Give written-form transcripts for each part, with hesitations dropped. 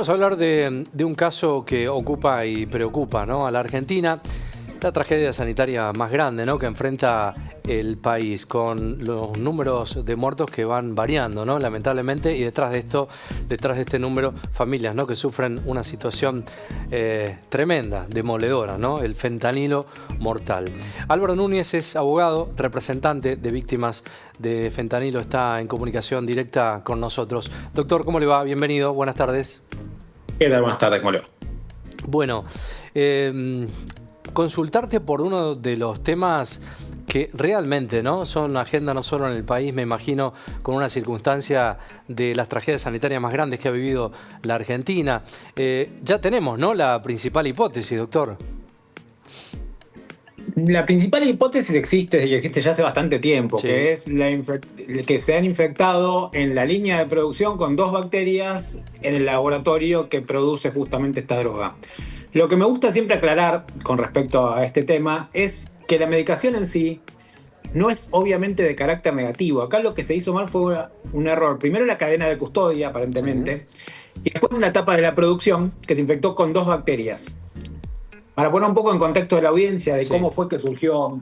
Vamos a hablar de un caso que ocupa y preocupa, ¿no?, a la Argentina. La tragedia sanitaria más grande, ¿no?, que enfrenta el país, con los números de muertos que van variando, ¿no?, lamentablemente, y detrás de este número, familias, ¿no?, que sufren una situación tremenda, demoledora, ¿no?, el fentanilo mortal. Álvaro Núñez es abogado, representante de víctimas de fentanilo, está en comunicación directa con nosotros. Doctor, ¿cómo le va? Bienvenido, buenas tardes. ¿Qué tal? Buenas tardes, ¿cómo le va? Bueno, consultarte por uno de los temas que realmente, ¿no?, son agenda no solo en el país, me imagino, con una circunstancia de las tragedias sanitarias más grandes que ha vivido la Argentina. Ya tenemos, ¿no?, la principal hipótesis, doctor. La principal hipótesis existe y existe ya hace bastante tiempo, Sí. que es que se han infectado en la línea de producción con 2 bacterias en el laboratorio que produce justamente esta droga. Lo que me gusta siempre aclarar con respecto a este tema es que la medicación en sí no es obviamente de carácter negativo. Acá lo que se hizo mal fue un error. Primero en la cadena de custodia, Sí. aparentemente, y después en la etapa de la producción, que se infectó con 2 bacterias. Para poner un poco en contexto de la audiencia de Sí. cómo fue que surgió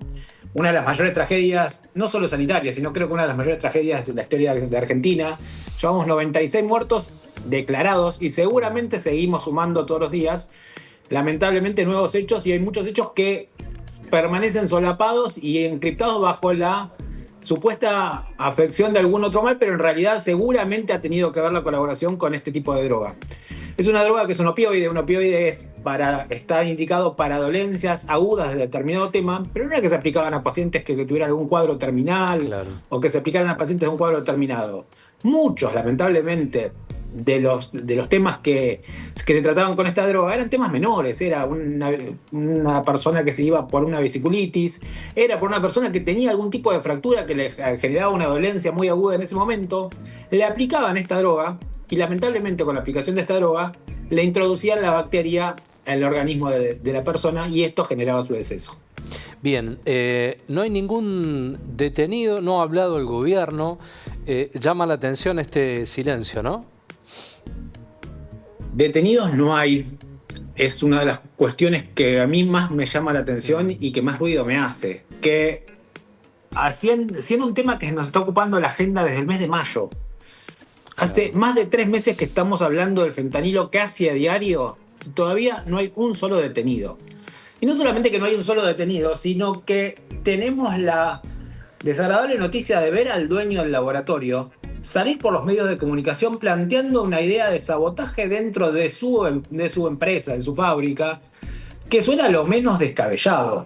una de las mayores tragedias, no solo sanitarias, sino creo que una de las mayores tragedias de la historia de Argentina. Llevamos 96 muertos declarados y seguramente seguimos sumando todos los días, lamentablemente, nuevos hechos, y hay muchos hechos que permanecen solapados y encriptados bajo la supuesta afección de algún otro mal, pero en realidad seguramente ha tenido que ver la colaboración con este tipo de droga. Es una droga que es un opioide está indicado para dolencias agudas de determinado tema, pero no era que se aplicaban a pacientes que tuvieran algún cuadro terminal Claro. o que se aplicaran a pacientes de un cuadro terminado. Muchos, lamentablemente, de los temas que se trataban con esta droga eran temas menores. Era una persona que se iba por una vesiculitis, era por una persona que tenía algún tipo de fractura que le generaba una dolencia muy aguda en ese momento, le aplicaban esta droga y lamentablemente con la aplicación de esta droga le introducían la bacteria en el organismo de la persona y esto generaba su deceso. Bien, no hay ningún detenido, no ha hablado el gobierno. Llama la atención este silencio, ¿no? Detenidos no hay. Es una de las cuestiones que a mí más me llama la atención y que más ruido me hace. Que siendo un tema que nos está ocupando la agenda desde el mes de mayo, hace más de 3 meses que estamos hablando del fentanilo casi a diario y todavía no hay un solo detenido. Y no solamente que no hay un solo detenido, sino que tenemos la desagradable noticia de ver al dueño del laboratorio salir por los medios de comunicación planteando una idea de sabotaje dentro de su empresa, de su fábrica, que suena lo menos descabellado.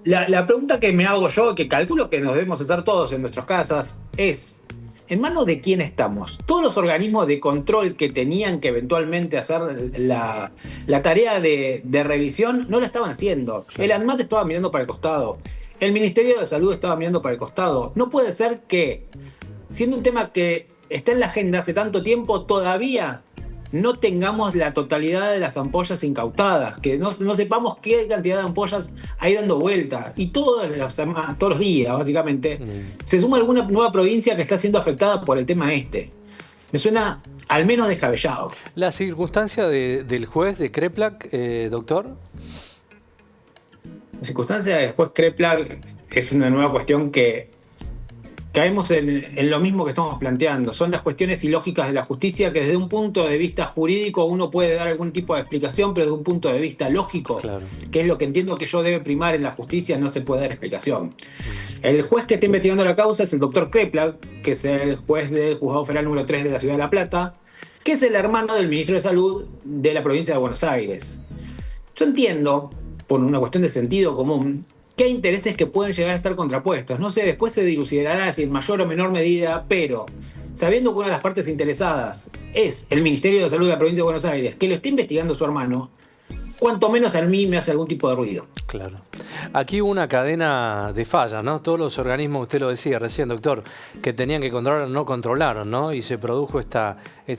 La pregunta que me hago yo, que calculo que nos debemos hacer todos en nuestras casas, es: ¿en manos de quién estamos? Todos los organismos de control que tenían que eventualmente hacer la tarea de revisión no la estaban haciendo. El ANMAT estaba mirando para el costado. El Ministerio de Salud estaba mirando para el costado. No puede ser que, siendo un tema que está en la agenda hace tanto tiempo, todavía no tengamos la totalidad de las ampollas incautadas, que no sepamos qué cantidad de ampollas hay dando vuelta. Y todos los días, básicamente, se suma alguna nueva provincia que está siendo afectada por el tema este. Me suena al menos descabellado. La circunstancia del juez de Kreplak, doctor. La circunstancia del juez Kreplak es una nueva cuestión que caemos en lo mismo que estamos planteando. Son las cuestiones ilógicas de la justicia que desde un punto de vista jurídico uno puede dar algún tipo de explicación, pero desde un punto de vista lógico, Claro. que es lo que entiendo que yo debe primar en la justicia, no se puede dar explicación. El juez que está investigando la causa es el doctor Kreplak, que es el juez del Juzgado Federal número 3 de la Ciudad de La Plata, que es el hermano del ministro de Salud de la provincia de Buenos Aires. Yo entiendo, por una cuestión de sentido común, que hay intereses que pueden llegar a estar contrapuestos. No sé, después se dilucidará si en mayor o menor medida, pero sabiendo que una de las partes interesadas es el Ministerio de Salud de la provincia de Buenos Aires, que lo está investigando su hermano, cuanto menos a mí me hace algún tipo de ruido. Claro. Aquí hubo una cadena de fallas, ¿no? Todos los organismos, usted lo decía recién, doctor, que tenían que controlar no controlaron, ¿no? Y se produjo esta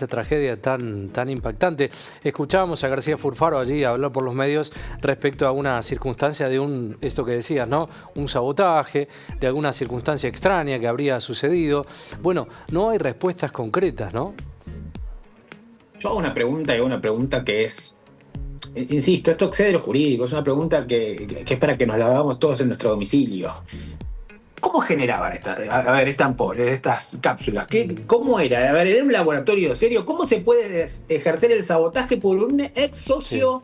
tragedia tan impactante. Escuchábamos a García Furfaro allí hablar por los medios respecto a una circunstancia de esto que decías, ¿no? Un sabotaje, de alguna circunstancia extraña que habría sucedido. Bueno, no hay respuestas concretas, ¿no? Yo hago una pregunta y hago una pregunta que es, insisto, esto excede lo jurídico, es una pregunta que es para que nos la hagamos todos en nuestro domicilio. ¿Cómo generaban estas ampollas, estas cápsulas? ¿Cómo era? A ver, ¿era un laboratorio serio? ¿Cómo se puede ejercer el sabotaje por un ex socio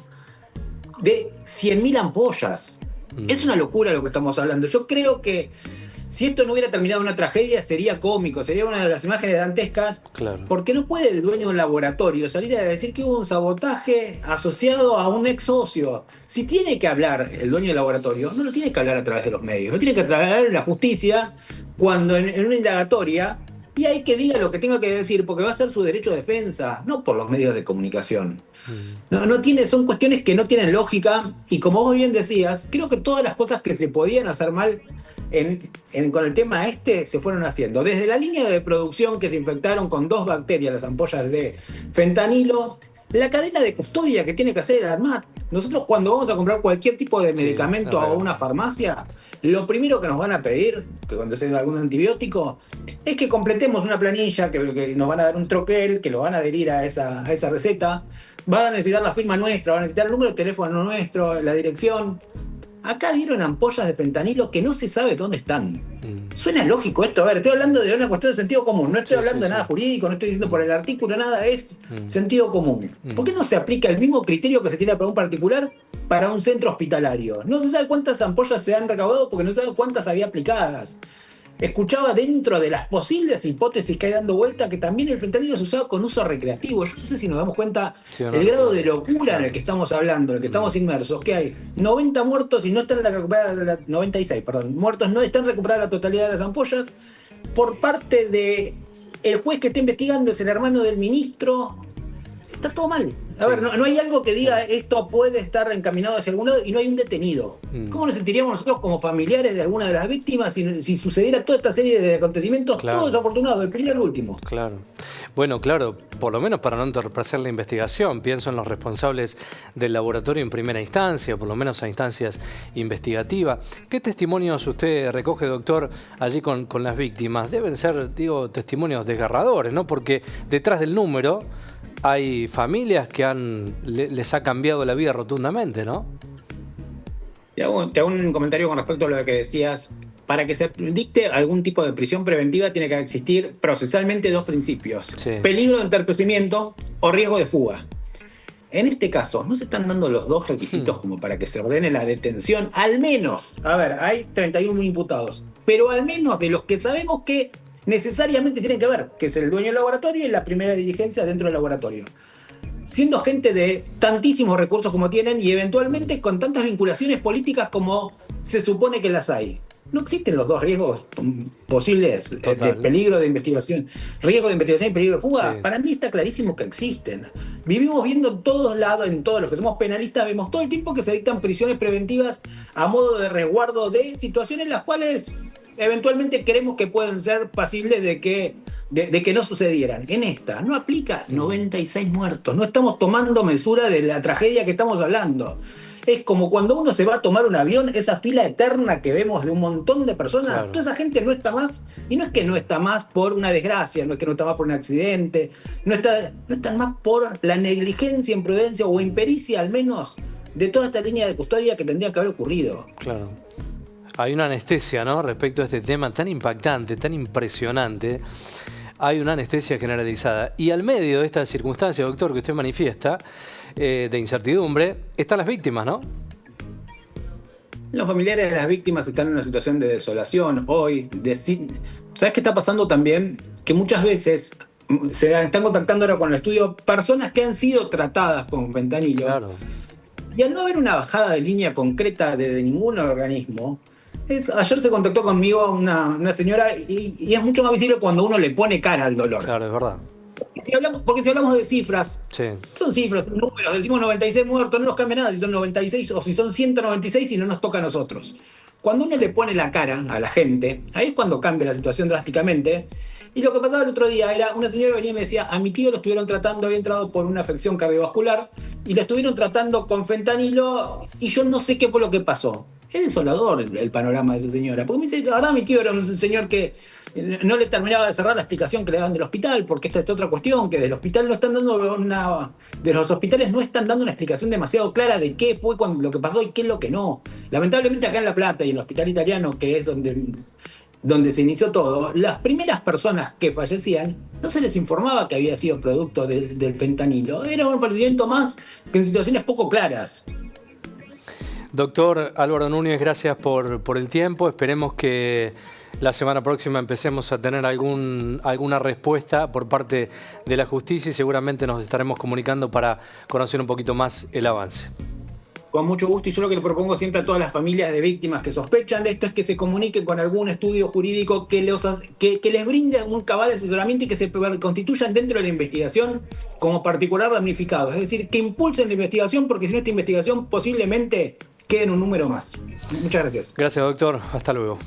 de 100.000 ampollas? Es una locura lo que estamos hablando. Yo creo que si esto no hubiera terminado en una tragedia, sería cómico, sería una de las imágenes dantescas. Claro. Porque no puede el dueño de un laboratorio salir a decir que hubo un sabotaje asociado a un ex socio. Si tiene que hablar el dueño del laboratorio, no lo tiene que hablar a través de los medios, lo tiene que hablar en la justicia cuando en una indagatoria, y hay que diga lo que tenga que decir, porque va a ser su derecho de defensa, no por los medios de comunicación. Son cuestiones que no tienen lógica, y como vos bien decías, creo que todas las cosas que se podían hacer mal con el tema se fueron haciendo. Desde la línea de producción, que se infectaron con 2 bacterias, las ampollas de fentanilo, la cadena de custodia que tiene que hacer el ANMAT. Nosotros, cuando vamos a comprar cualquier tipo de medicamento a una farmacia, lo primero que nos van a pedir, que cuando sea algún antibiótico, es que completemos una planilla, que nos van a dar un troquel, que lo van a adherir a esa receta. Van a necesitar la firma nuestra, van a necesitar el número de teléfono nuestro, la dirección. Acá dieron ampollas de fentanilo que no se sabe dónde están. Suena lógico esto. A ver, estoy hablando de una cuestión de sentido común. No estoy hablando de nada jurídico, no estoy diciendo por el artículo nada, es sentido común. ¿Por qué no se aplica el mismo criterio que se tiene para un particular para un centro hospitalario? No se sabe cuántas ampollas se han recaudado porque no se sabe cuántas había aplicadas. Escuchaba, dentro de las posibles hipótesis que hay dando vuelta, que también el fentanilo se usaba con uso recreativo. Yo no sé si nos damos cuenta el grado de locura en el que estamos hablando, en el que estamos inmersos, que hay 90 muertos y no están recuperadas, 96, muertos, no están recuperadas la totalidad de las ampollas, por parte de el juez que está investigando, es el hermano del ministro. Está todo mal. A ver, no hay algo que diga esto puede estar encaminado hacia algún lado y no hay un detenido. ¿Cómo nos sentiríamos nosotros como familiares de alguna de las víctimas si sucediera toda esta serie de acontecimientos, todos desafortunados, del primero al último? Claro. Bueno, claro, por lo menos para no entorpecer la investigación, pienso en los responsables del laboratorio en primera instancia, por lo menos a instancias investigativas. ¿Qué testimonios usted recoge, doctor, allí con las víctimas? Deben ser, testimonios desgarradores, ¿no? Porque detrás del número hay familias que les ha cambiado la vida rotundamente, ¿no? Te hago un comentario con respecto a lo que decías. Para que se dicte algún tipo de prisión preventiva tiene que existir procesalmente 2 principios. Peligro de entorpecimiento o riesgo de fuga. En este caso, no se están dando los 2 requisitos como para que se ordene la detención. Al menos, a ver, hay 31 imputados, pero al menos de los que sabemos que necesariamente tienen que ver, que es el dueño del laboratorio y la primera dirigencia dentro del laboratorio. Siendo gente de tantísimos recursos como tienen y eventualmente con tantas vinculaciones políticas como se supone que las hay. No existen los 2 riesgos posibles de peligro de investigación. Riesgo de investigación y peligro de fuga. Sí. Para mí está clarísimo que existen. Vivimos viendo en todos lados, en todos los que somos penalistas, vemos todo el tiempo que se dictan prisiones preventivas a modo de resguardo de situaciones en las cuales eventualmente creemos que pueden ser pasibles de que no sucedieran. En esta no aplica 96 muertos. No estamos tomando mesura de la tragedia que estamos hablando. Es como cuando uno se va a tomar un avión, esa fila eterna que vemos de un montón de personas, claro. Toda esa gente no está más, y no es que no está más por una desgracia, no es que no está más por un accidente, no están más por la negligencia, imprudencia o impericia al menos de toda esta línea de custodia que tendría que haber ocurrido. Claro. Hay una anestesia, ¿no?, respecto a este tema tan impactante, tan impresionante. Hay una anestesia generalizada. Y al medio de esta circunstancia, doctor, que usted manifiesta, de incertidumbre, están las víctimas, ¿no? Los familiares de las víctimas están en una situación de desolación hoy. ¿Sabes qué está pasando también? Que muchas veces se están contactando ahora con el estudio personas que han sido tratadas con fentanilo. Claro. Y al no haber una bajada de línea concreta de ningún organismo, ayer se contactó conmigo una señora y es mucho más visible cuando uno le pone cara al dolor. Claro, es verdad. Porque si hablamos de cifras, sí. Son cifras, son números, decimos 96 muertos, no nos cambia nada si son 96 o si son 196 y no nos toca a nosotros. Cuando uno le pone la cara a la gente, ahí es cuando cambia la situación drásticamente. Y lo que pasaba el otro día era, una señora venía y me decía, a mi tío lo estuvieron tratando, había entrado por una afección cardiovascular, y lo estuvieron tratando con fentanilo, y yo no sé qué fue lo que pasó. Es desolador el panorama de esa señora. Porque me dice, la verdad, mi tío era un señor que no le terminaba de cerrar la explicación que le daban del hospital, porque esta es otra cuestión, que del hospital no están dando de los hospitales no están dando una explicación demasiado clara de qué fue lo que pasó y qué es lo que no. Lamentablemente acá en La Plata y en el hospital italiano, que es donde se inició todo, las primeras personas que fallecían no se les informaba que había sido producto del fentanilo. Era un fallecimiento más que en situaciones poco claras. Doctor Álvaro Núñez, gracias por el tiempo. Esperemos que la semana próxima empecemos a tener alguna respuesta por parte de la justicia y seguramente nos estaremos comunicando para conocer un poquito más el avance. Con mucho gusto, y yo lo que le propongo siempre a todas las familias de víctimas que sospechan de esto es que se comuniquen con algún estudio jurídico que les brinde un cabal asesoramiento y que se constituyan dentro de la investigación como particular damnificado. Es decir, que impulsen la investigación, porque si no, esta investigación posiblemente quede en un número más. Muchas gracias. Gracias, doctor. Hasta luego.